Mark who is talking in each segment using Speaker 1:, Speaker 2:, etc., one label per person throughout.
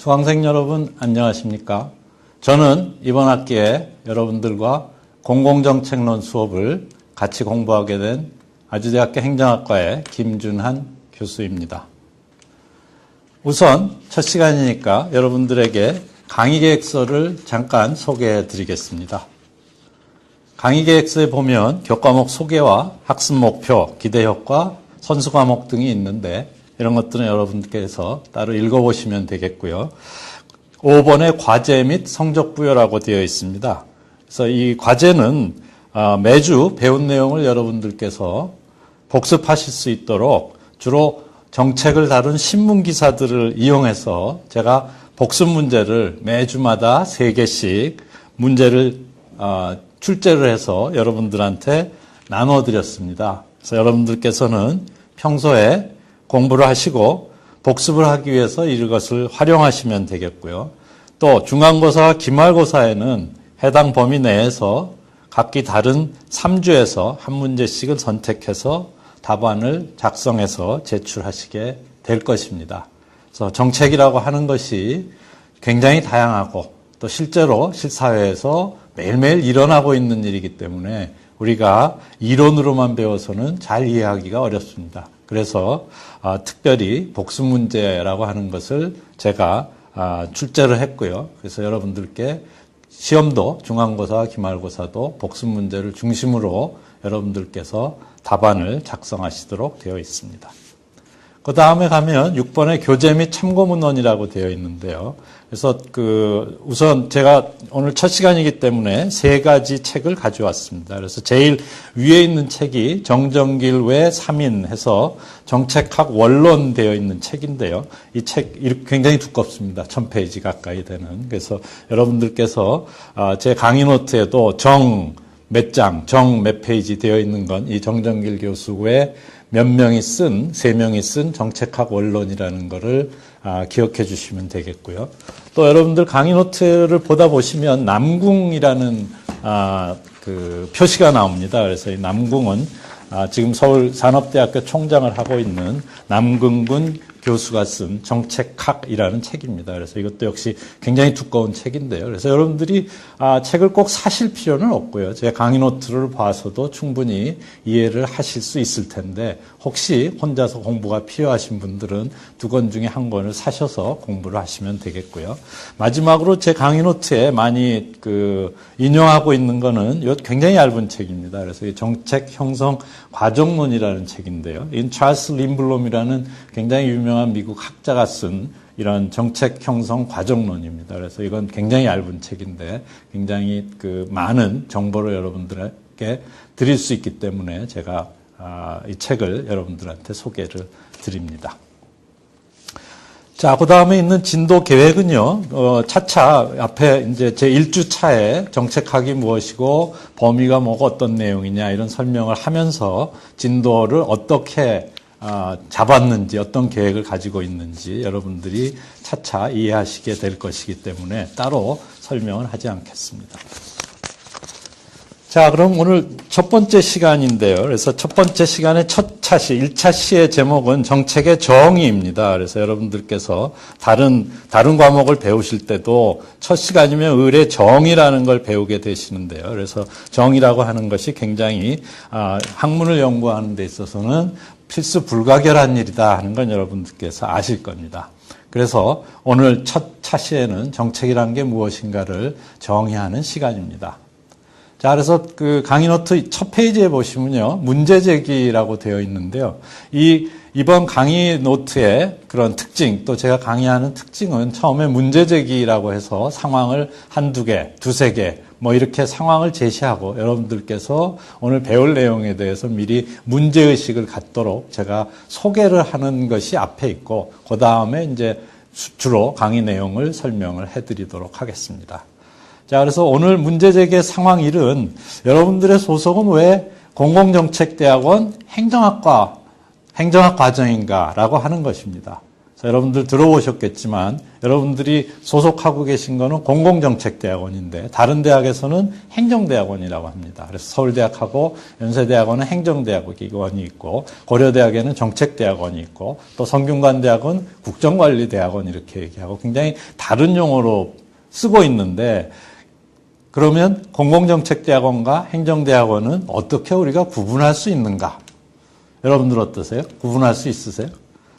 Speaker 1: 수강생 여러분 안녕하십니까? 저는 이번 학기에 여러분들과 공공정책론 수업을 같이 공부하게 된 아주대학교 행정학과의 김준한 교수입니다. 우선 첫 시간이니까 여러분들에게 강의계획서를 잠깐 소개해 드리겠습니다. 강의계획서에 보면 교과목 소개와 학습 목표, 기대 효과, 선수 과목 등이 있는데 이런 것들은 여러분께서 따로 읽어보시면 되겠고요. 5번의 과제 및 성적 부여라고 되어 있습니다. 그래서 이 과제는 매주 배운 내용을 여러분들께서 복습하실 수 있도록 주로 정책을 다룬 신문 기사들을 이용해서 제가 복습 문제를 매주마다 3개씩 문제를 출제를 해서 여러분들한테 나눠드렸습니다. 그래서 여러분들께서는 평소에 공부를 하시고 복습을 하기 위해서 이것을 활용하시면 되겠고요. 또 중간고사와 기말고사에는 해당 범위 내에서 각기 다른 3주에서 한 문제씩을 선택해서 답안을 작성해서 제출하시게 될 것입니다. 그래서 정책이라고 하는 것이 굉장히 다양하고 또 실제로 실사회에서 매일매일 일어나고 있는 일이기 때문에 우리가 이론으로만 배워서는 잘 이해하기가 어렵습니다. 그래서 특별히 복습 문제라고 하는 것을 제가 출제를 했고요. 그래서 여러분들께 시험도 중간고사와 기말고사도 복습 문제를 중심으로 여러분들께서 답안을 작성하시도록 되어 있습니다. 그 다음에 가면 6번의 교재 및 참고문헌이라고 되어 있는데요. 그래서 우선 제가 오늘 첫 시간이기 때문에 3가지 책을 가져왔습니다. 그래서 제일 위에 있는 책이 정정길 외 3인 해서 정책학 원론 되어 있는 책인데요. 이 책 굉장히 두껍습니다. 1000페이지 가까이 되는. 그래서 여러분들께서 제 강의 노트에도 정 몇 페이지 되어 있는 건 이 정정길 교수 외 몇 명이 쓴, 3명이 쓴 정책학 원론이라는 거를 기억해 주시면 되겠고요. 또 여러분들 강의 노트를 보다 보시면 남궁이라는 표시가 나옵니다. 그래서 이 남궁은 지금 서울산업대학교 총장을 하고 있는 남궁근 교수가 쓴 정책학이라는 책입니다. 그래서 이것도 역시 굉장히 두꺼운 책인데요. 그래서 여러분들이 책을 꼭 사실 필요는 없고요. 제 강의 노트를 봐서도 충분히 이해를 하실 수 있을 텐데 혹시 혼자서 공부가 필요하신 분들은 2권 중에 1권을 사셔서 공부를 하시면 되겠고요. 마지막으로 제 강의 노트에 많이 인용하고 있는 거는 이 굉장히 얇은 책입니다. 그래서 이 정책 형성 과정론이라는 책인데요. 이 찰스 린블롬이라는 굉장히 유명한 미국 학자가 쓴 이런 정책 형성 과정론입니다. 그래서 이건 굉장히 얇은 책인데 굉장히 많은 정보를 여러분들에게 드릴 수 있기 때문에 제가 이 책을 여러분들한테 소개를 드립니다. 자, 그 다음에 있는 진도 계획은요, 차차 앞에 이제 제 1주차에 정책학이 무엇이고 범위가 뭐고 어떤 내용이냐 이런 설명을 하면서 진도를 어떻게 잡았는지 어떤 계획을 가지고 있는지 여러분들이 차차 이해하시게 될 것이기 때문에 따로 설명을 하지 않겠습니다. 자, 그럼 오늘 첫 번째 시간인데요. 그래서 첫 번째 시간의 첫 차시, 1차 시의 제목은 정책의 정의입니다. 그래서 여러분들께서 다른 과목을 배우실 때도 첫 시간이면 의례 정의라는 걸 배우게 되시는데요. 그래서 정의라고 하는 것이 굉장히 학문을 연구하는 데 있어서는 필수 불가결한 일이다 하는 건 여러분들께서 아실 겁니다. 그래서 오늘 첫 차시에는 정책이라는 게 무엇인가를 정의하는 시간입니다. 자, 그래서 강의 노트 첫 페이지에 보시면요, 문제 제기라고 되어 있는데요. 이번 강의 노트의 그런 특징, 또 제가 강의하는 특징은 처음에 문제 제기라고 해서 상황을 한두 개, 두세 개, 이렇게 상황을 제시하고 여러분들께서 오늘 배울 내용에 대해서 미리 문제의식을 갖도록 제가 소개를 하는 것이 앞에 있고, 그 다음에 이제 주로 강의 내용을 설명을 해드리도록 하겠습니다. 자, 그래서 오늘 문제 제기의 상황 1은 여러분들의 소속은 왜 공공정책대학원 행정학 과정인가라고 하는 것입니다. 여러분들 들어보셨겠지만 여러분들이 소속하고 계신 거는 공공정책대학원인데 다른 대학에서는 행정대학원이라고 합니다. 그래서 서울대학하고 연세대학원은 행정대학원이 있고 고려대학에는 정책대학원이 있고 또 성균관대학은 국정관리대학원 이렇게 얘기하고 굉장히 다른 용어로 쓰고 있는데 그러면 공공정책대학원과 행정대학원은 어떻게 우리가 구분할 수 있는가? 여러분들 어떠세요? 구분할 수 있으세요?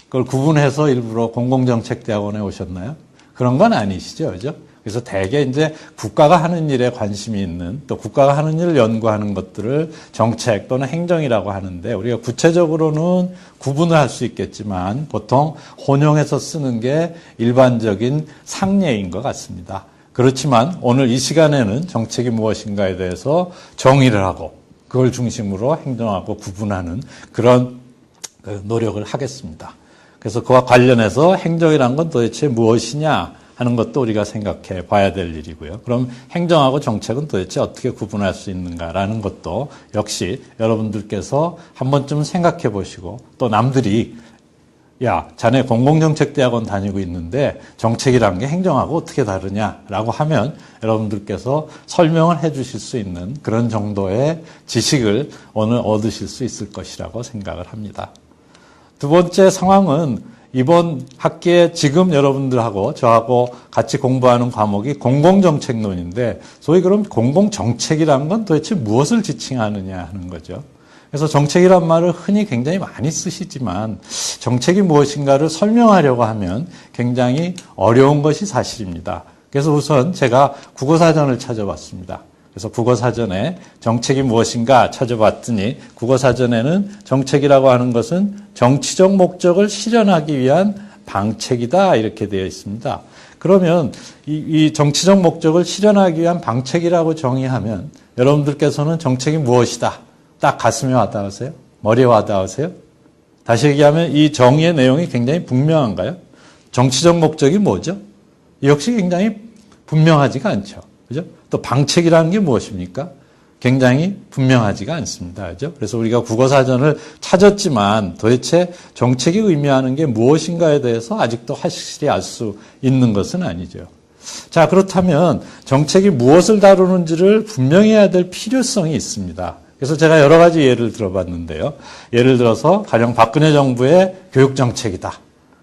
Speaker 1: 그걸 구분해서 일부러 공공정책대학원에 오셨나요? 그런 건 아니시죠, 그죠? 그래서 대개 이제 국가가 하는 일에 관심이 있는 또 국가가 하는 일을 연구하는 것들을 정책 또는 행정이라고 하는데 우리가 구체적으로는 구분을 할 수 있겠지만 보통 혼용해서 쓰는 게 일반적인 상례인 것 같습니다. 그렇지만 오늘 이 시간에는 정책이 무엇인가에 대해서 정의를 하고 그걸 중심으로 행정하고 구분하는 그런 노력을 하겠습니다. 그래서 그와 관련해서 행정이란 건 도대체 무엇이냐 하는 것도 우리가 생각해 봐야 될 일이고요. 그럼 행정하고 정책은 도대체 어떻게 구분할 수 있는가라는 것도 역시 여러분들께서 한 번쯤 생각해 보시고 또 남들이 야, 자네 공공정책대학원 다니고 있는데 정책이란 게 행정하고 어떻게 다르냐라고 하면 여러분들께서 설명을 해 주실 수 있는 그런 정도의 지식을 오늘 얻으실 수 있을 것이라고 생각을 합니다. 두 번째 상황은 이번 학기에 지금 여러분들하고 저하고 같이 공부하는 과목이 공공정책론인데 소위 그럼 공공정책이란 건 도대체 무엇을 지칭하느냐 하는 거죠. 그래서 정책이란 말을 흔히 굉장히 많이 쓰시지만 정책이 무엇인가를 설명하려고 하면 굉장히 어려운 것이 사실입니다. 그래서 우선 제가 국어사전을 찾아봤습니다. 그래서 국어사전에 정책이 무엇인가 찾아봤더니 국어사전에는 정책이라고 하는 것은 정치적 목적을 실현하기 위한 방책이다 이렇게 되어 있습니다. 그러면 이 정치적 목적을 실현하기 위한 방책이라고 정의하면 여러분들께서는 정책이 무엇이다 딱 가슴에 와닿으세요? 머리에 와닿으세요? 다시 얘기하면 이 정의의 내용이 굉장히 분명한가요? 정치적 목적이 뭐죠? 역시 굉장히 분명하지가 않죠. 그죠? 또 방책이라는 게 무엇입니까? 굉장히 분명하지가 않습니다. 그죠? 그래서 우리가 국어사전을 찾았지만 도대체 정책이 의미하는 게 무엇인가에 대해서 아직도 확실히 알 수 있는 것은 아니죠. 자, 그렇다면 정책이 무엇을 다루는지를 분명히 해야 될 필요성이 있습니다. 그래서 제가 여러 가지 예를 들어봤는데요. 예를 들어서 가령 박근혜 정부의 교육정책이다.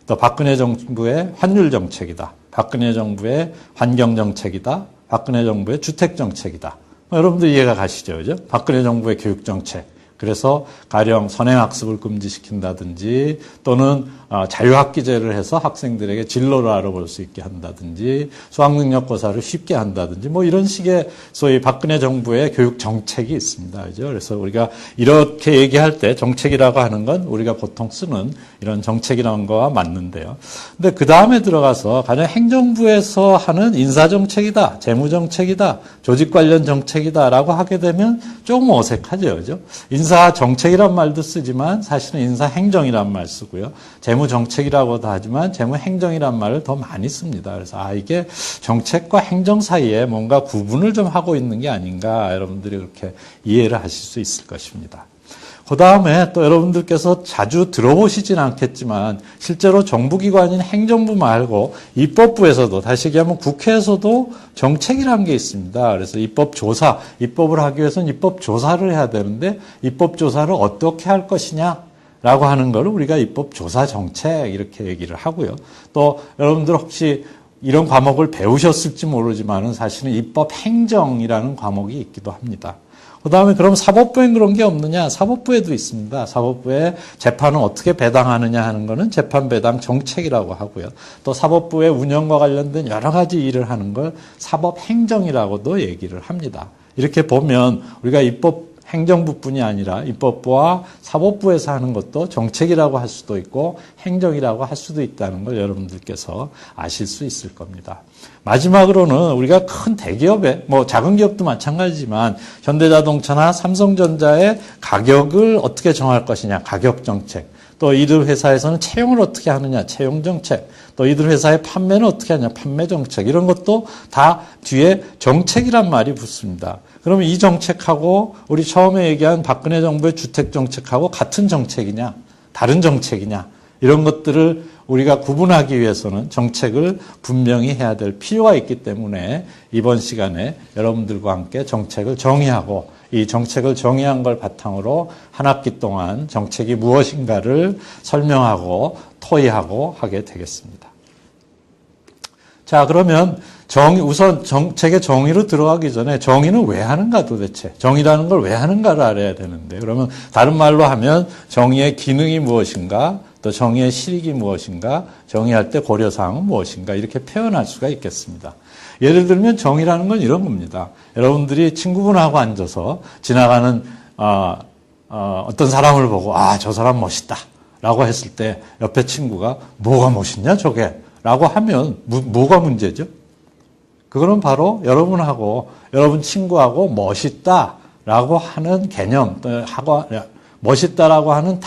Speaker 1: 또 박근혜 정부의 환율정책이다. 박근혜 정부의 환경정책이다. 박근혜 정부의 주택정책이다. 여러분들 이해가 가시죠? 그죠? 박근혜 정부의 교육정책. 그래서 가령 선행학습을 금지시킨다든지 또는 자유학기제를 해서 학생들에게 진로를 알아볼 수 있게 한다든지 수학능력고사를 쉽게 한다든지 뭐 이런 식의 소위 박근혜 정부의 교육정책이 있습니다. 그죠? 그래서 우리가 이렇게 얘기할 때 정책이라고 하는 건 우리가 보통 쓰는 이런 정책이라는 거와 맞는데요. 근데 그 다음에 들어가서 가령 행정부에서 하는 인사정책이다, 재무정책이다, 조직 관련 정책이다라고 하게 되면 조금 어색하죠. 그죠? 인사정책이란 말도 쓰지만 사실은 인사행정이란 말 쓰고요. 재무정책이라고도 하지만 재무행정이란 말을 더 많이 씁니다. 그래서 이게 정책과 행정 사이에 뭔가 구분을 좀 하고 있는 게 아닌가 여러분들이 그렇게 이해를 하실 수 있을 것입니다. 그 다음에 또 여러분들께서 자주 들어보시진 않겠지만 실제로 정부기관인 행정부 말고 입법부에서도 다시 얘기하면 국회에서도 정책이라는 게 있습니다. 그래서 입법조사, 입법을 하기 위해서는 입법조사를 해야 되는데 입법조사를 어떻게 할 것이냐라고 하는 걸 우리가 입법조사 정책 이렇게 얘기를 하고요. 또 여러분들 혹시 이런 과목을 배우셨을지 모르지만은 사실은 입법행정이라는 과목이 있기도 합니다. 그 다음에 그럼 사법부엔 그런 게 없느냐? 사법부에도 있습니다. 사법부에 재판을 어떻게 배당하느냐 하는 거는 재판 배당 정책이라고 하고요. 또 사법부의 운영과 관련된 여러 가지 일을 하는 걸 사법행정이라고도 얘기를 합니다. 이렇게 보면 우리가 입법 행정부뿐이 아니라 입법부와 사법부에서 하는 것도 정책이라고 할 수도 있고 행정이라고 할 수도 있다는 걸 여러분들께서 아실 수 있을 겁니다. 마지막으로는 우리가 큰 대기업에 작은 기업도 마찬가지지만 현대자동차나 삼성전자의 가격을 어떻게 정할 것이냐 가격 정책, 또 이들 회사에서는 채용을 어떻게 하느냐 채용 정책, 또 이들 회사의 판매는 어떻게 하냐 판매 정책, 이런 것도 다 뒤에 정책이란 말이 붙습니다. 그러면 이 정책하고 우리 처음에 얘기한 박근혜 정부의 주택 정책하고 같은 정책이냐 다른 정책이냐 이런 것들을 우리가 구분하기 위해서는 정책을 분명히 해야 될 필요가 있기 때문에 이번 시간에 여러분들과 함께 정책을 정의하고 이 정책을 정의한 걸 바탕으로 한 학기 동안 정책이 무엇인가를 설명하고 토의하고 하게 되겠습니다. 자, 그러면 우선 정책의 정의로 들어가기 전에 정의는 왜 하는가 도대체? 정의라는 걸 왜 하는가를 알아야 되는데, 그러면 다른 말로 하면 정의의 기능이 무엇인가, 또 정의의 실익이 무엇인가, 정의할 때 고려사항은 무엇인가, 이렇게 표현할 수가 있겠습니다. 예를 들면 정의라는 건 이런 겁니다. 여러분들이 친구분하고 앉아서 지나가는 어떤 사람을 보고 저 사람 멋있다 라고 했을 때 옆에 친구가 뭐가 멋있냐 저게 라고 하면 뭐가 문제죠? 그거는 바로 여러분하고 여러분 친구하고 멋있다라고 하는 개념, 멋있다라고 하는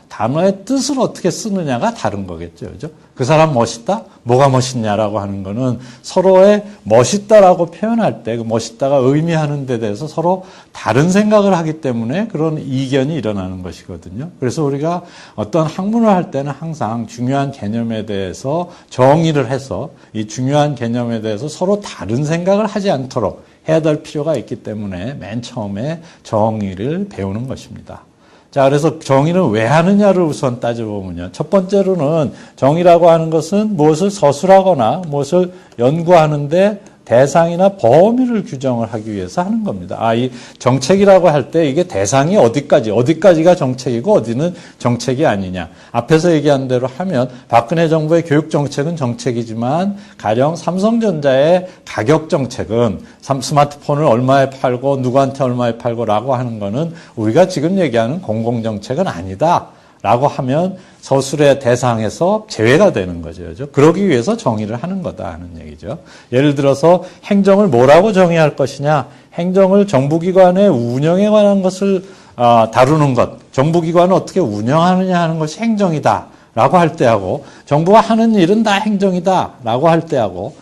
Speaker 1: 단어의 뜻을 어떻게 쓰느냐가 다른 거겠죠. 그죠? 그 사람 멋있다? 뭐가 멋있냐라고 하는 거는 서로의 멋있다라고 표현할 때 그 멋있다가 의미하는 데 대해서 서로 다른 생각을 하기 때문에 그런 이견이 일어나는 것이거든요. 그래서 우리가 어떤 학문을 할 때는 항상 중요한 개념에 대해서 정의를 해서 이 중요한 개념에 대해서 서로 다른 생각을 하지 않도록 해야 될 필요가 있기 때문에 맨 처음에 정의를 배우는 것입니다. 자, 그래서 정의는 왜 하느냐를 우선 따져보면요. 첫 번째로는 정의라고 하는 것은 무엇을 서술하거나 무엇을 연구하는데 대상이나 범위를 규정을 하기 위해서 하는 겁니다. 이 정책이라고 할 때 이게 대상이 어디까지가 정책이고 어디는 정책이 아니냐. 앞에서 얘기한 대로 하면 박근혜 정부의 교육 정책은 정책이지만 가령 삼성전자의 가격 정책은 스마트폰을 얼마에 팔고 누구한테 얼마에 팔고라고 하는 거는 우리가 지금 얘기하는 공공정책은 아니다. 라고 하면 서술의 대상에서 제외가 되는 거죠. 그러기 위해서 정의를 하는 거다 하는 얘기죠. 예를 들어서 행정을 뭐라고 정의할 것이냐. 행정을 정부기관의 운영에 관한 것을 다루는 것. 정부기관을 어떻게 운영하느냐 하는 것이 행정이다. 라고 할 때하고 정부가 하는 일은 다 행정이다. 라고 할 때하고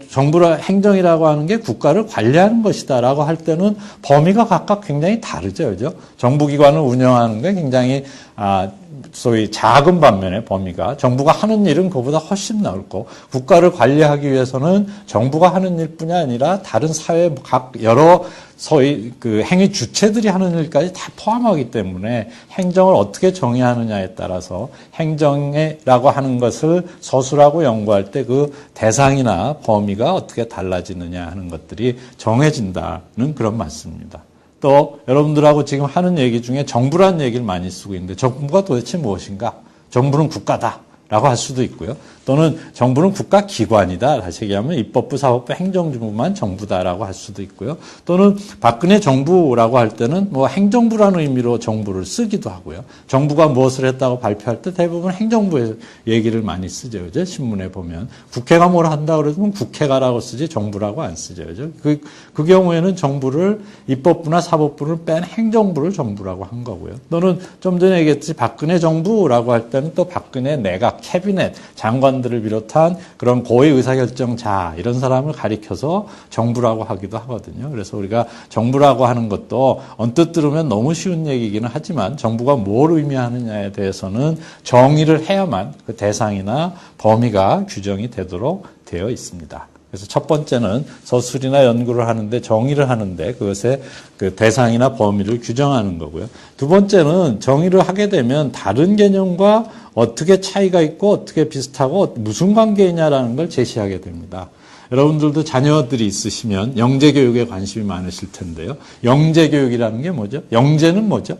Speaker 1: 정부의 행정이라고 하는 게 국가를 관리하는 것이다 라고 할 때는 범위가 각각 굉장히 다르죠. 그죠? 정부기관을 운영하는 게 굉장히 소위 작은 반면에 범위가 정부가 하는 일은 그보다 훨씬 넓고 국가를 관리하기 위해서는 정부가 하는 일뿐이 아니라 다른 사회 각 여러 소위 그 행위 주체들이 하는 일까지 다 포함하기 때문에 행정을 어떻게 정의하느냐에 따라서 행정이라고 하는 것을 서술하고 연구할 때 그 대상이나 범위가 어떻게 달라지느냐 하는 것들이 정해진다는 그런 말씀입니다. 또 여러분들하고 지금 하는 얘기 중에 정부라는 얘기를 많이 쓰고 있는데 정부가 도대체 무엇인가? 정부는 국가다라고 할 수도 있고요. 또는 정부는 국가기관이다. 다시 얘기하면 입법부, 사법부, 행정부만 정부다라고 할 수도 있고요. 또는 박근혜 정부라고 할 때는 뭐 행정부라는 의미로 정부를 쓰기도 하고요. 정부가 무엇을 했다고 발표할 때 대부분 행정부의 얘기를 많이 쓰죠. 그죠? 신문에 보면. 국회가 뭘 한다 그러면 국회가라고 쓰지 정부라고 안 쓰죠. 그죠? 그 경우에는 정부를 입법부나 사법부를 뺀 행정부를 정부라고 한 거고요. 또는 좀 전에 얘기했듯이 박근혜 정부라고 할 때는 또 박근혜 내각, 캐비넷, 장관들을 비롯한 그런 고위 의사결정자 이런 사람을 가리켜서 정부라고 하기도 하거든요. 그래서 우리가 정부라고 하는 것도 언뜻 들으면 너무 쉬운 얘기이기는 하지만 정부가 뭘 의미하느냐에 대해서는 정의를 해야만 그 대상이나 범위가 규정이 되도록 되어 있습니다. 그래서 첫 번째는 서술이나 연구를 하는데 정의를 하는데 그것의 그 대상이나 범위를 규정하는 거고요. 두 번째는 정의를 하게 되면 다른 개념과 어떻게 차이가 있고 어떻게 비슷하고 무슨 관계이냐라는 걸 제시하게 됩니다. 여러분들도 자녀들이 있으시면 영재교육에 관심이 많으실 텐데요. 영재교육이라는 게 뭐죠? 영재는 뭐죠?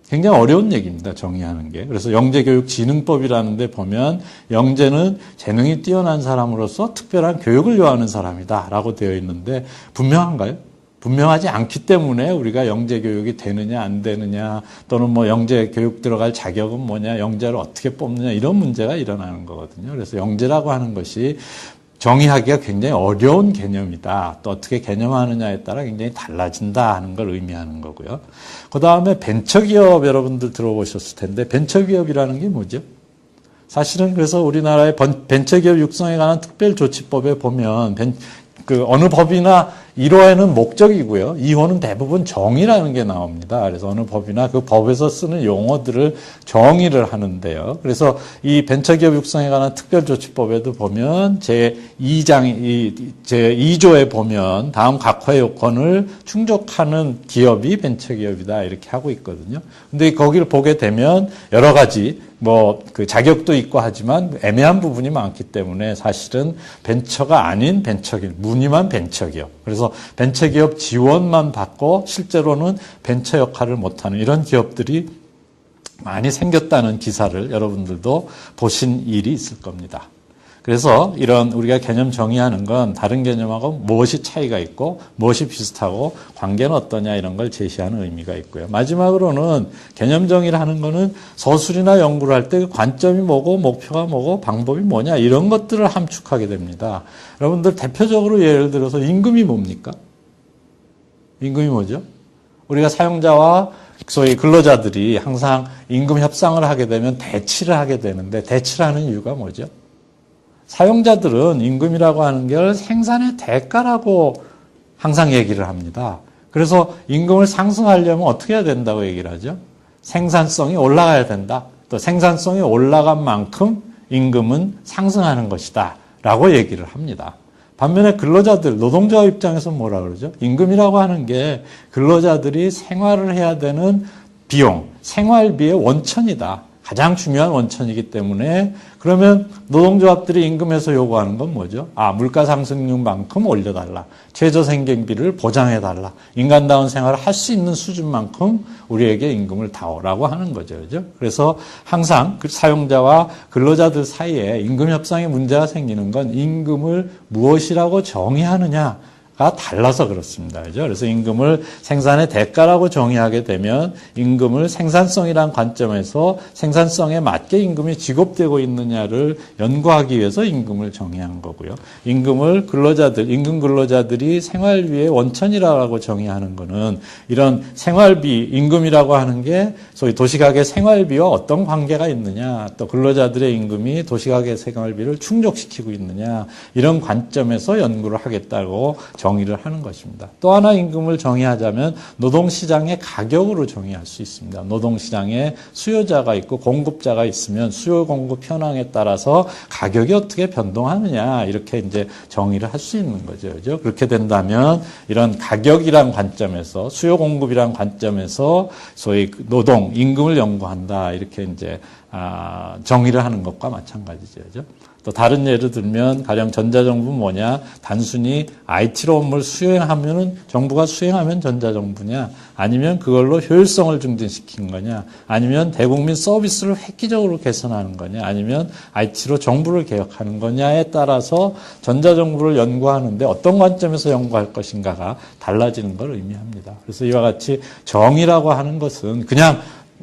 Speaker 1: 굉장히 어려운 얘기입니다. 정의하는 게. 그래서 영재교육진흥법이라는 데 보면 영재는 재능이 뛰어난 사람으로서 특별한 교육을 요하는 사람이다 라고 되어 있는데 분명한가요? 분명하지 않기 때문에 우리가 영재교육이 되느냐 안 되느냐 또는 뭐 영재교육 들어갈 자격은 뭐냐 영재를 어떻게 뽑느냐 이런 문제가 일어나는 거거든요. 그래서 영재라고 하는 것이 정의하기가 굉장히 어려운 개념이다. 또 어떻게 개념하느냐에 따라 굉장히 달라진다 하는 걸 의미하는 거고요. 그 다음에 벤처기업 여러분들 들어보셨을 텐데 벤처기업이라는 게 뭐죠? 사실은 그래서 우리나라의 벤처기업 육성에 관한 특별조치법에 보면 그 어느 법이나 1호에는 목적이고요. 2호는 대부분 정의라는 게 나옵니다. 그래서 어느 법이나 그 법에서 쓰는 용어들을 정의를 하는데요. 그래서 이 벤처기업 육성에 관한 특별조치법에도 보면 제2조에 보면 다음 각화 요건을 충족하는 기업이 벤처기업이다 이렇게 하고 있거든요. 근데 거기를 보게 되면 여러 가지 그 자격도 있고 하지만 애매한 부분이 많기 때문에 사실은 벤처가 아닌 벤처기업, 무늬만 벤처기업. 그래서 벤처기업 지원만 받고 실제로는 벤처 역할을 못하는 이런 기업들이 많이 생겼다는 기사를 여러분들도 보신 일이 있을 겁니다. 그래서 이런 우리가 개념 정의하는 건 다른 개념하고 무엇이 차이가 있고 무엇이 비슷하고 관계는 어떠냐 이런 걸 제시하는 의미가 있고요. 마지막으로는 개념 정의를 하는 거는 서술이나 연구를 할 때 관점이 뭐고 목표가 뭐고 방법이 뭐냐 이런 것들을 함축하게 됩니다. 여러분들 대표적으로 예를 들어서 임금이 뭡니까? 임금이 뭐죠? 우리가 사용자와 소위 근로자들이 항상 임금 협상을 하게 되면 대치를 하게 되는데 대치를 하는 이유가 뭐죠? 사용자들은 임금이라고 하는 걸 생산의 대가라고 항상 얘기를 합니다. 그래서 임금을 상승하려면 어떻게 해야 된다고 얘기를 하죠? 생산성이 올라가야 된다. 또 생산성이 올라간 만큼 임금은 상승하는 것이다. 라고 얘기를 합니다. 반면에 근로자들, 노동자 입장에서 뭐라 그러죠? 임금이라고 하는 게 근로자들이 생활을 해야 되는 비용, 생활비의 원천이다. 가장 중요한 원천이기 때문에 그러면 노동조합들이 임금에서 요구하는 건 뭐죠? 물가 상승률만큼 올려달라. 최저생계비를 보장해달라. 인간다운 생활을 할 수 있는 수준만큼 우리에게 임금을 다오라고 하는 거죠. 그죠? 그래서 항상 그 사용자와 근로자들 사이에 임금 협상에 문제가 생기는 건 임금을 무엇이라고 정의하느냐 가 달라서 그렇습니다. 그죠? 그래서 임금을 생산의 대가라고 정의하게 되면 임금을 생산성이라는 관점에서 생산성에 맞게 임금이 지급되고 있느냐를 연구하기 위해서 임금을 정의한 거고요. 임금을 임금 근로자들이 생활비의 원천이라고 정의하는 거는 이런 생활비, 임금이라고 하는 게 소위 도시가계 생활비와 어떤 관계가 있느냐, 또 근로자들의 임금이 도시가계 생활비를 충족시키고 있느냐, 이런 관점에서 연구를 하겠다고 정의를 하는 것입니다. 또 하나 임금을 정의하자면 노동시장의 가격으로 정의할 수 있습니다. 노동시장에 수요자가 있고 공급자가 있으면 수요 공급 현황에 따라서 가격이 어떻게 변동하느냐 이렇게 이제 정의를 할 수 있는 거죠. 그죠? 그렇게 된다면 이런 가격이란 관점에서 수요 공급이란 관점에서 소위 노동, 임금을 연구한다 이렇게 이제 정의를 하는 것과 마찬가지죠. 그죠? 또 다른 예를 들면 가령 전자정부는 뭐냐? 단순히 IT로 업무를 수행하면은 정부가 수행하면 전자정부냐? 아니면 그걸로 효율성을 증진시키는 거냐? 아니면 대국민 서비스를 획기적으로 개선하는 거냐? 아니면 IT로 정부를 개혁하는 거냐에 따라서 전자정부를 연구하는데 어떤 관점에서 연구할 것인가가 달라지는 걸 의미합니다. 그래서 이와 같이 정의라고 하는 것은 그냥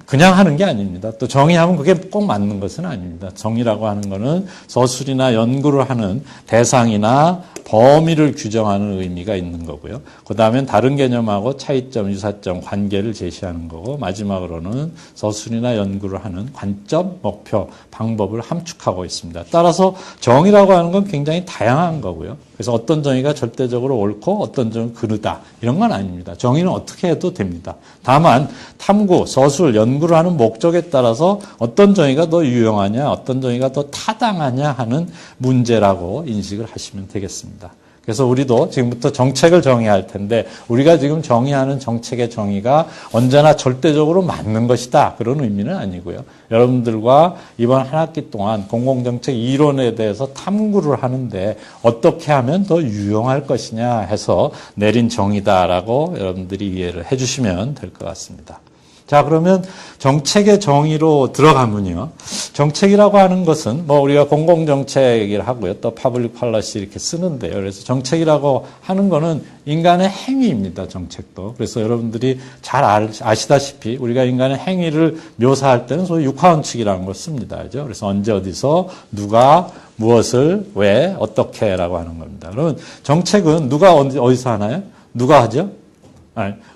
Speaker 1: 하는 게 아닙니다. 또 정의하면 그게 꼭 맞는 것은 아닙니다. 정의라고 하는 것은 서술이나 연구를 하는 대상이나 범위를 규정하는 의미가 있는 거고요. 그 다음엔 다른 개념하고 차이점, 유사점, 관계를 제시하는 거고 마지막으로는 서술이나 연구를 하는 관점, 목표, 방법을 함축하고 있습니다. 따라서 정의라고 하는 건 굉장히 다양한 거고요. 그래서 어떤 정의가 절대적으로 옳고 어떤 정의는 그르다 이런 건 아닙니다. 정의는 어떻게 해도 됩니다. 다만 탐구, 서술, 연구를 하는 목적에 따라서 어떤 정의가 더 유용하냐 어떤 정의가 더 타당하냐 하는 문제라고 인식을 하시면 되겠습니다. 그래서 우리도 지금부터 정책을 정의할 텐데 우리가 지금 정의하는 정책의 정의가 언제나 절대적으로 맞는 것이다. 그런 의미는 아니고요. 여러분들과 이번 한 학기 동안 공공정책 이론에 대해서 탐구를 하는데 어떻게 하면 더 유용할 것이냐 해서 내린 정의다라고 여러분들이 이해를 해 주시면 될 것 같습니다. 자, 그러면 정책의 정의로 들어가면요. 정책이라고 하는 것은 우리가 공공정책이라고 하고요. 또 퍼블릭 폴리시 이렇게 쓰는데요. 그래서 정책이라고 하는 거는 인간의 행위입니다. 정책도. 그래서 여러분들이 잘 아시다시피 우리가 인간의 행위를 묘사할 때는 소위 육하원칙이라는 걸 씁니다. 그죠? 그래서 언제 어디서 누가 무엇을 왜 어떻게라고 하는 겁니다. 그러면 정책은 누가 어디서 하나요? 누가 하죠?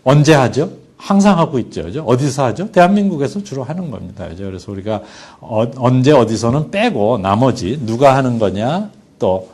Speaker 1: 언제 하죠? 항상 하고 있죠. 그죠? 어디서 하죠? 대한민국에서 주로 하는 겁니다. 그죠? 그래서 우리가 언제 어디서는 빼고 나머지 누가 하는 거냐, 또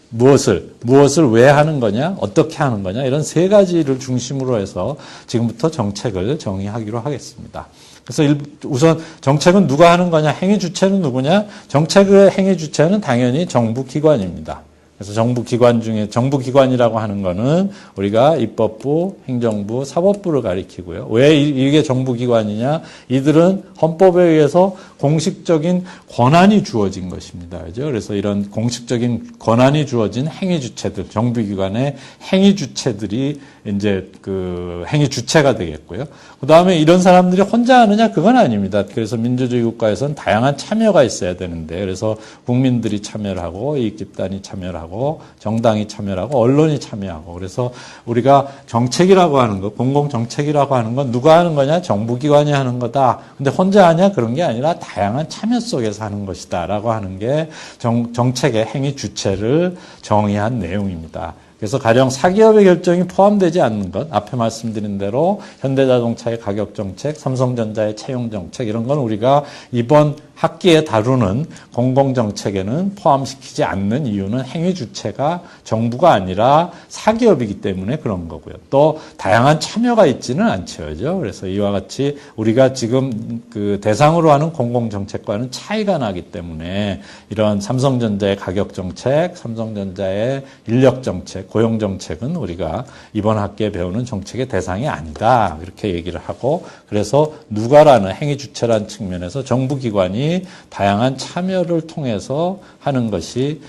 Speaker 1: 무엇을 왜 하는 거냐, 어떻게 하는 거냐, 이런 세 가지를 중심으로 해서 지금부터 정책을 정의하기로 하겠습니다. 그래서 우선 정책은 누가 하는 거냐, 행위 주체는 누구냐? 정책의 행위 주체는 당연히 정부 기관입니다. 그래서 정부 기관 중에 정부 기관이라고 하는 거는 우리가 입법부, 행정부, 사법부를 가리키고요. 왜 이게 정부 기관이냐? 이들은 헌법에 의해서 공식적인 권한이 주어진 것입니다. 그죠? 그래서 이런 공식적인 권한이 주어진 행위 주체들, 정부 기관의 행위 주체들이 이제 그 행위 주체가 되겠고요. 그 다음에 이런 사람들이 혼자 하느냐? 그건 아닙니다. 그래서 민주주의 국가에서는 다양한 참여가 있어야 되는데, 그래서 국민들이 참여를 하고, 이익 집단이 참여를 하고, 정당이 참여를 하고, 언론이 참여하고, 그래서 우리가 정책이라고 하는 거, 공공정책이라고 하는 건 누가 하는 거냐? 정부기관이 하는 거다. 근데 혼자 하냐? 그런 게 아니라 다양한 참여 속에서 하는 것이다. 라고 하는 게 정책의 행위 주체를 정의한 내용입니다. 그래서 가령 사기업의 결정이 포함되지 않는 것, 앞에 말씀드린 대로 현대자동차의 가격정책, 삼성전자의 채용정책, 이런 건 우리가 이번 학기에 다루는 공공정책에는 포함시키지 않는 이유는 행위 주체가 정부가 아니라 사기업이기 때문에 그런 거고요. 또 다양한 참여가 있지는 않죠. 그래서 이와 같이 우리가 지금 그 대상으로 하는 공공정책과는 차이가 나기 때문에 이런 삼성전자의 가격정책, 삼성전자의 인력정책, 고용정책은 우리가 이번 학기에 배우는 정책의 대상이 아니다. 이렇게 얘기를 하고, 그래서 누가라는 행위 주체라는 측면에서 정부기관이 다양한 참여를 통해서 하는 것이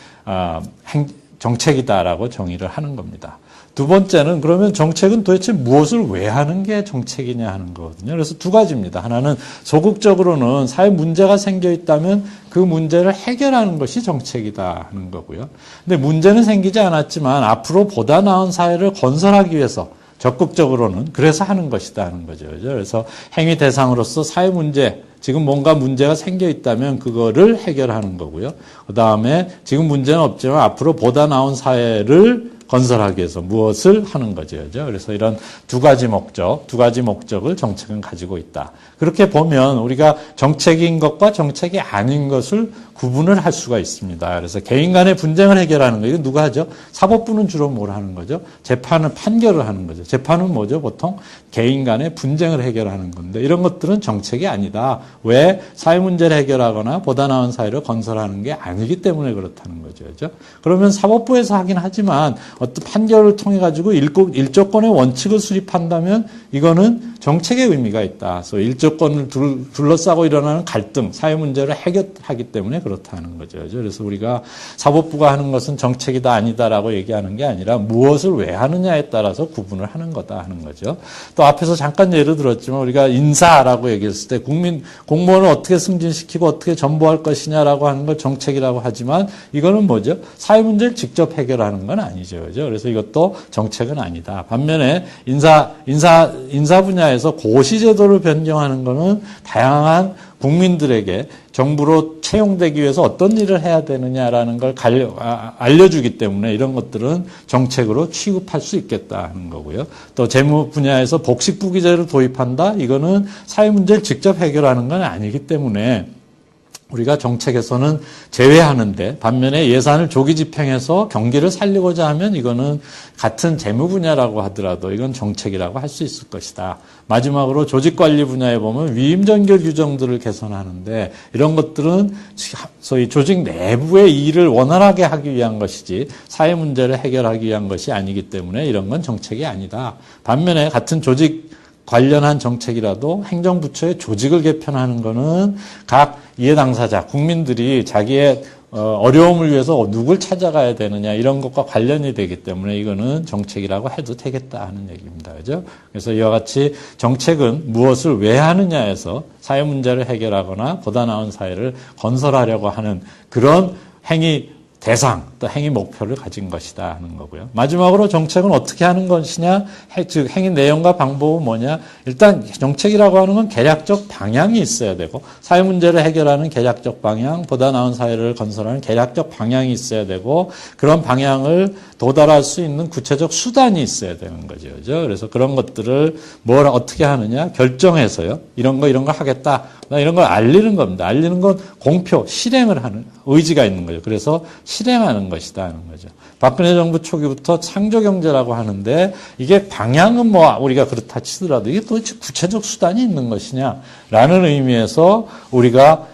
Speaker 1: 정책이다라고 정의를 하는 겁니다. 두 번째는 그러면 정책은 도대체 무엇을 왜 하는 게 정책이냐 하는 거거든요. 그래서 두 가지입니다. 하나는 소극적으로는 사회 문제가 생겨 있다면 그 문제를 해결하는 것이 정책이다 하는 거고요. 근데 문제는 생기지 않았지만 앞으로 보다 나은 사회를 건설하기 위해서 적극적으로는 그래서 하는 것이다 하는 거죠. 그래서 행위 대상으로서 사회 문제, 지금 뭔가 문제가 생겨 있다면 그거를 해결하는 거고요. 그 다음에 지금 문제는 없지만 앞으로 보다 나은 사회를 건설하기 위해서 무엇을 하는 거죠. 그래서 이런 두 가지 목적을 정책은 가지고 있다. 그렇게 보면 우리가 정책인 것과 정책이 아닌 것을 구분을 할 수가 있습니다. 그래서 개인 간의 분쟁을 해결하는 거, 이거 누가 하죠? 사법부는 주로 뭘 하는 거죠? 재판은 판결을 하는 거죠. 재판은 뭐죠? 보통 개인 간의 분쟁을 해결하는 건데, 이런 것들은 정책이 아니다. 왜? 사회 문제를 해결하거나 보다 나은 사회를 건설하는 게 아니기 때문에 그렇다는 거죠. 그죠? 그러면 사법부에서 하긴 하지만 어떤 판결을 통해 가지고 일조권의 원칙을 수립한다면 이거는 정책의 의미가 있다. 그래서 일조권을 둘러싸고 일어나는 갈등, 사회 문제를 해결하기 때문에 그렇다는 거죠. 그래서 우리가 사법부가 하는 것은 정책이다 아니다라고 얘기하는 게 아니라 무엇을 왜 하느냐에 따라서 구분을 하는 거다 하는 거죠. 또 앞에서 잠깐 예를 들었지만 우리가 인사라고 얘기했을 때 공무원을 어떻게 승진시키고 어떻게 전보할 것이냐라고 하는 걸 정책이라고 하지만 이거는 뭐죠? 사회 문제를 직접 해결하는 건 아니죠. 그죠? 그래서 이것도 정책은 아니다. 반면에 인사 분야에서 고시제도를 변경하는 거는 다양한 국민들에게 정부로 채용되기 위해서 어떤 일을 해야 되느냐라는 걸 알려주기 때문에 이런 것들은 정책으로 취급할 수 있겠다 하는 거고요. 또 재무 분야에서 복식부기제를 도입한다? 이거는 사회 문제를 직접 해결하는 건 아니기 때문에 우리가 정책에서는 제외하는데, 반면에 예산을 조기 집행해서 경기를 살리고자 하면 이거는 같은 재무 분야라고 하더라도 이건 정책이라고 할 수 있을 것이다. 마지막으로 조직관리 분야에 보면 위임전결 규정들을 개선하는데 이런 것들은 소위 조직 내부의 일을 원활하게 하기 위한 것이지 사회 문제를 해결하기 위한 것이 아니기 때문에 이런 건 정책이 아니다. 반면에 같은 조직 관련한 정책이라도 행정부처의 조직을 개편하는 것은 각 이해 당사자, 국민들이 자기의 어려움을 위해서 누굴 찾아가야 되느냐 이런 것과 관련이 되기 때문에 이거는 정책이라고 해도 되겠다 하는 얘기입니다. 그죠? 그래서 이와 같이 정책은 무엇을 왜 하느냐에서 사회 문제를 해결하거나 보다 나은 사회를 건설하려고 하는 그런 행위 대상, 또 행위 목표를 가진 것이다 하는 거고요. 마지막으로 정책은 어떻게 하는 것이냐, 즉 행위 내용과 방법은 뭐냐. 일단 정책이라고 하는 건 계략적 방향이 있어야 되고 사회 문제를 해결하는 계략적 방향, 보다 나은 사회를 건설하는 계략적 방향이 있어야 되고 그런 방향을 도달할 수 있는 구체적 수단이 있어야 되는 거죠. 그래서 그런 것들을 뭘 어떻게 하느냐, 결정해서요. 이런 거 하겠다. 이런 걸 알리는 겁니다. 알리는 건 공표, 실행을 하는 의지가 있는 거죠. 그래서 실행하는 것이다 하는 거죠. 박근혜 정부 초기부터 창조경제라고 하는데 이게 방향은 뭐 우리가 그렇다 치더라도 이게 도대체 구체적 수단이 있는 것이냐라는 의미에서 우리가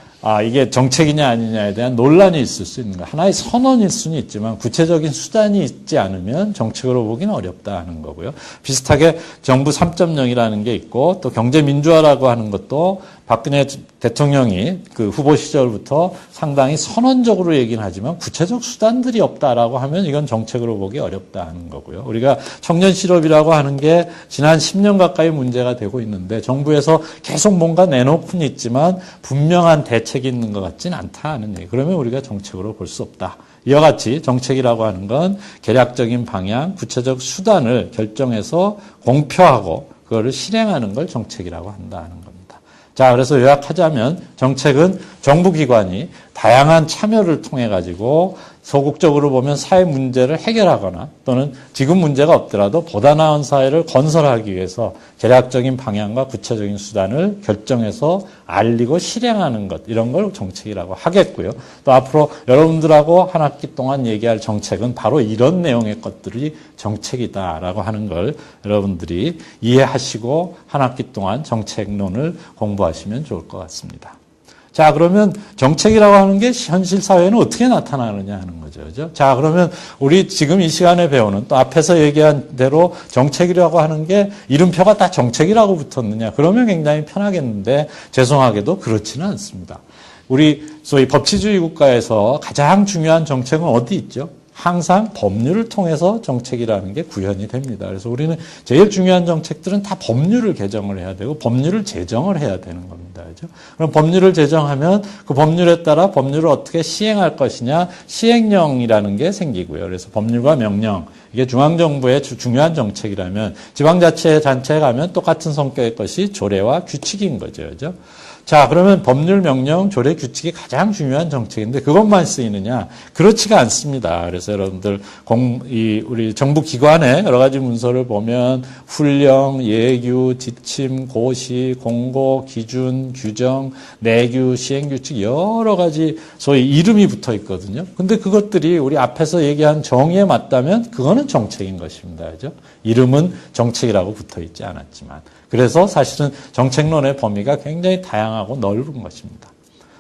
Speaker 1: 이게 정책이냐 아니냐에 대한 논란이 있을 수 있는 거. 하나의 선언일 수는 있지만 구체적인 수단이 있지 않으면 정책으로 보기는 어렵다 하는 거고요. 비슷하게 정부 3.0이라는 게 있고 또 경제민주화라고 하는 것도 박근혜 대통령이 그 후보 시절부터 상당히 선언적으로 얘기는 하지만 구체적 수단들이 없다라고 하면 이건 정책으로 보기 어렵다 하는 거고요. 우리가 청년 실업이라고 하는 게 지난 10년 가까이 문제가 되고 있는데 정부에서 계속 뭔가 내놓고는 있지만 분명한 대책이 있는 것 같지는 않다 하는 얘기. 그러면 우리가 정책으로 볼 수 없다. 이와 같이 정책이라고 하는 건 계략적인 방향, 구체적 수단을 결정해서 공표하고 그거를 실행하는 걸 정책이라고 한다는 겁니다. 자, 그래서 요약하자면 정책은 정부기관이 다양한 참여를 통해 가지고 소극적으로 보면 사회 문제를 해결하거나 또는 지금 문제가 없더라도 보다 나은 사회를 건설하기 위해서 계략적인 방향과 구체적인 수단을 결정해서 알리고 실행하는 것, 이런 걸 정책이라고 하겠고요. 또 앞으로 여러분들하고 한 학기 동안 얘기할 정책은 바로 이런 내용의 것들이 정책이다라고 하는 걸 여러분들이 이해하시고 한 학기 동안 정책론을 공부하시면 좋을 것 같습니다. 자, 그러면 정책이라고 하는 게 현실 사회에는 어떻게 나타나느냐 하는 거죠. 그죠? 자, 그러면 우리 지금 이 시간에 배우는 또 앞에서 얘기한 대로 정책이라고 하는 게 이름표가 다 정책이라고 붙었느냐. 그러면 굉장히 편하겠는데 죄송하게도 그렇지는 않습니다. 우리 소위 법치주의 국가에서 가장 중요한 정책은 어디 있죠? 항상 법률을 통해서 정책이라는 게 구현이 됩니다. 그래서 우리는 제일 중요한 정책들은 다 법률을 개정을 해야 되고 법률을 제정을 해야 되는 겁니다. 그죠? 그럼 법률을 제정하면 그 법률에 따라 법률을 어떻게 시행할 것이냐, 시행령이라는 게 생기고요. 그래서 법률과 명령, 이게 중앙정부의 중요한 정책이라면 지방자치단체에 가면 똑같은 성격의 것이 조례와 규칙인 거죠. 그죠? 자, 그러면 법률, 명령, 조례, 규칙이 가장 중요한 정책인데 그것만 쓰이느냐? 그렇지가 않습니다. 그래서 여러분들 우리 정부 기관의 여러 가지 문서를 보면 훈령, 예규, 지침, 고시, 공고, 기준, 규정, 내규, 시행규칙 여러 가지 소위 이름이 붙어 있거든요. 근데 그것들이 우리 앞에서 얘기한 정의에 맞다면 그거는 정책인 것입니다. 그죠? 이름은 정책이라고 붙어 있지 않았지만. 그래서 사실은 정책론의 범위가 굉장히 다양하고 넓은 것입니다.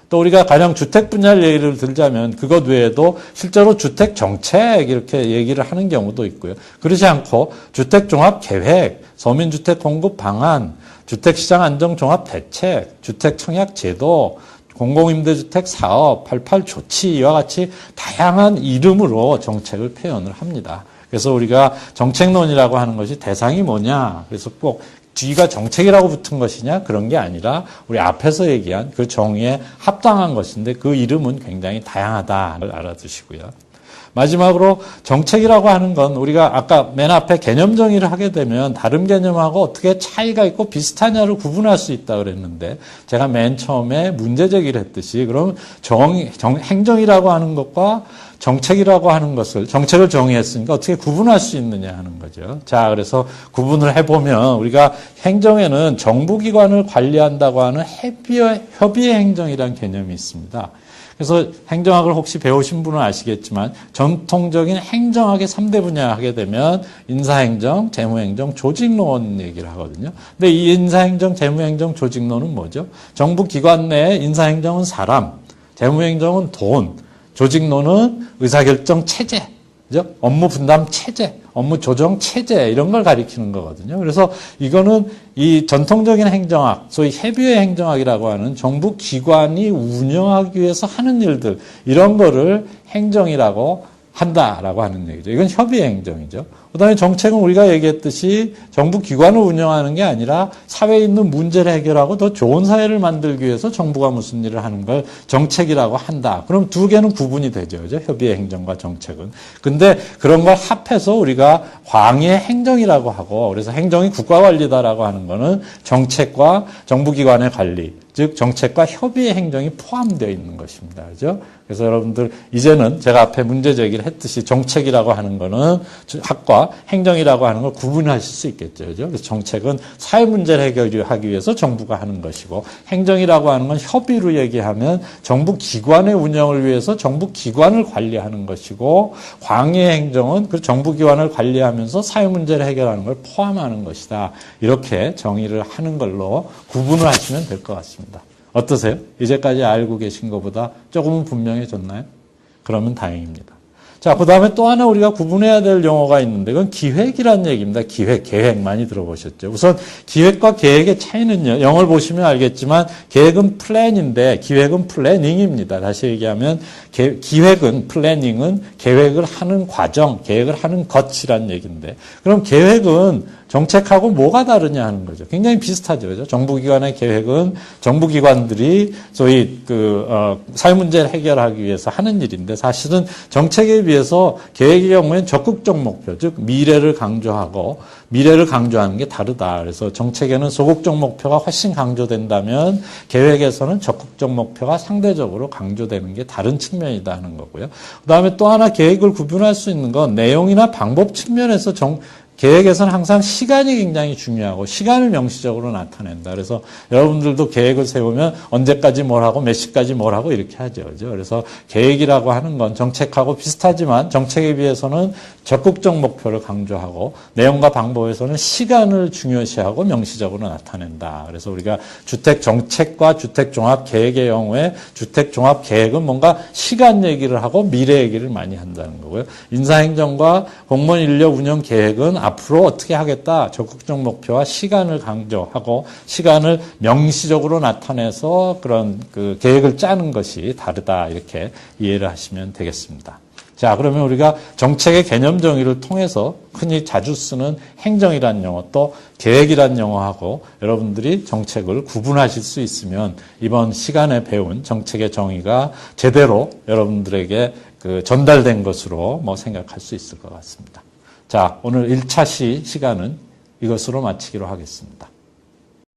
Speaker 1: 또 우리가 가령 주택 분야를 예를 들자면 그것 외에도 실제로 주택 정책 이렇게 얘기를 하는 경우도 있고요. 그렇지 않고 주택 종합 계획, 서민주택 공급 방안, 주택시장 안정 종합 대책, 주택 청약 제도, 공공임대주택 사업, 88 조치 이와 같이 다양한 이름으로 정책을 표현을 합니다. 그래서 우리가 정책론이라고 하는 것이 대상이 뭐냐? 그래서 꼭 뒤가 정책이라고 붙은 것이냐? 그런 게 아니라 우리 앞에서 얘기한 그 정의에 합당한 것인데 그 이름은 굉장히 다양하다를 알아두시고요. 마지막으로 정책이라고 하는 건 우리가 아까 맨 앞에 개념 정의를 하게 되면 다른 개념하고 어떻게 차이가 있고 비슷하냐를 구분할 수 있다 그랬는데 제가 맨 처음에 문제 제기를 했듯이 그럼 행정이라고 하는 것과 정책이라고 하는 것을 정책을 정의했으니까 어떻게 구분할 수 있느냐 하는 거죠. 자, 그래서 구분을 해보면 우리가 행정에는 정부기관을 관리한다고 하는 협의의 행정이라는 개념이 있습니다. 그래서 행정학을 혹시 배우신 분은 아시겠지만 전통적인 행정학의 3대 분야 하게 되면 인사행정, 재무행정, 조직론 얘기를 하거든요. 근데 이 인사행정, 재무행정, 조직론은 뭐죠? 정부 기관 내에 인사행정은 사람, 재무행정은 돈, 조직론은 의사결정 체제, 그죠? 업무 분담 체제, 업무 조정 체제 이런 걸 가리키는 거거든요. 그래서 이거는 이 전통적인 행정학, 소위 협의회 행정학이라고 하는 정부 기관이 운영하기 위해서 하는 일들 이런 거를 행정이라고 한다라고 하는 얘기죠. 이건 협의회 행정이죠. 그다음에 정책은 우리가 얘기했듯이 정부 기관을 운영하는 게 아니라 사회에 있는 문제를 해결하고 더 좋은 사회를 만들기 위해서 정부가 무슨 일을 하는 걸 정책이라고 한다. 그럼 두 개는 구분이 되죠. 그죠? 협의회 행정과 정책은. 근데 그런 걸 합해서 우리가 광의의 행정이라고 하고 그래서 행정이 국가 관리다라고 하는 거는 정책과 정부 기관의 관리 즉 정책과 협의의 행정이 포함되어 있는 것입니다. 그죠? 그래서 여러분들 이제는 제가 앞에 문제 제기를 했듯이 정책이라고 하는 거는 학과 행정이라고 하는 걸 구분하실 수 있겠죠. 그죠? 그래서 정책은 사회 문제를 해결하기 위해서 정부가 하는 것이고 행정이라고 하는 건 협의로 얘기하면 정부 기관의 운영을 위해서 정부 기관을 관리하는 것이고 광의 행정은 그 정부 기관을 관리하면서 사회 문제를 해결하는 걸 포함하는 것이다. 이렇게 정의를 하는 걸로 구분을 하시면 될 것 같습니다. 어떠세요? 이제까지 알고 계신 것보다 조금은 분명해졌나요? 그러면 다행입니다. 자, 그 다음에 또 하나 우리가 구분해야 될 용어가 있는데 그건 기획이라는 얘기입니다. 기획, 계획 많이 들어보셨죠? 우선 기획과 계획의 차이는요. 영어를 보시면 알겠지만 계획은 플랜인데 기획은 플래닝입니다. 다시 얘기하면 기획은 플래닝은 계획을 하는 과정, 계획을 하는 것이라는 얘기인데 그럼 계획은 정책하고 뭐가 다르냐 하는 거죠. 굉장히 비슷하죠. 그죠? 정부기관의 계획은 정부기관들이 소위 사회 문제를 해결하기 위해서 하는 일인데 사실은 정책에 비해서 계획의 경우에는 적극적 목표, 즉 미래를 강조하고 미래를 강조하는 게 다르다. 그래서 정책에는 소극적 목표가 훨씬 강조된다면 계획에서는 적극적 목표가 상대적으로 강조되는 게 다른 측면이다 하는 거고요. 그다음에 또 하나 계획을 구분할 수 있는 건 내용이나 방법 측면에서 계획에서는 항상 시간이 굉장히 중요하고 시간을 명시적으로 나타낸다. 그래서 여러분들도 계획을 세우면 언제까지 뭘 하고 몇 시까지 뭘 하고 이렇게 하죠. 그죠? 그래서 계획이라고 하는 건 정책하고 비슷하지만 정책에 비해서는 적극적 목표를 강조하고 내용과 방법에서는 시간을 중요시하고 명시적으로 나타낸다. 그래서 우리가 주택 정책과 주택 종합 계획의 경우에 주택 종합 계획은 뭔가 시간 얘기를 하고 미래 얘기를 많이 한다는 거고요. 인사행정과 공무원 인력 운영 계획은 앞으로 어떻게 하겠다. 적극적 목표와 시간을 강조하고 시간을 명시적으로 나타내서 그런 계획을 짜는 것이 다르다. 이렇게 이해를 하시면 되겠습니다. 자, 그러면 우리가 정책의 개념 정의를 통해서 흔히 자주 쓰는 행정이라는 용어 또 계획이라는 용어하고 여러분들이 정책을 구분하실 수 있으면 이번 시간에 배운 정책의 정의가 제대로 여러분들에게 전달된 것으로 생각할 수 있을 것 같습니다. 자, 오늘 1차 시간은 이것으로 마치기로 하겠습니다.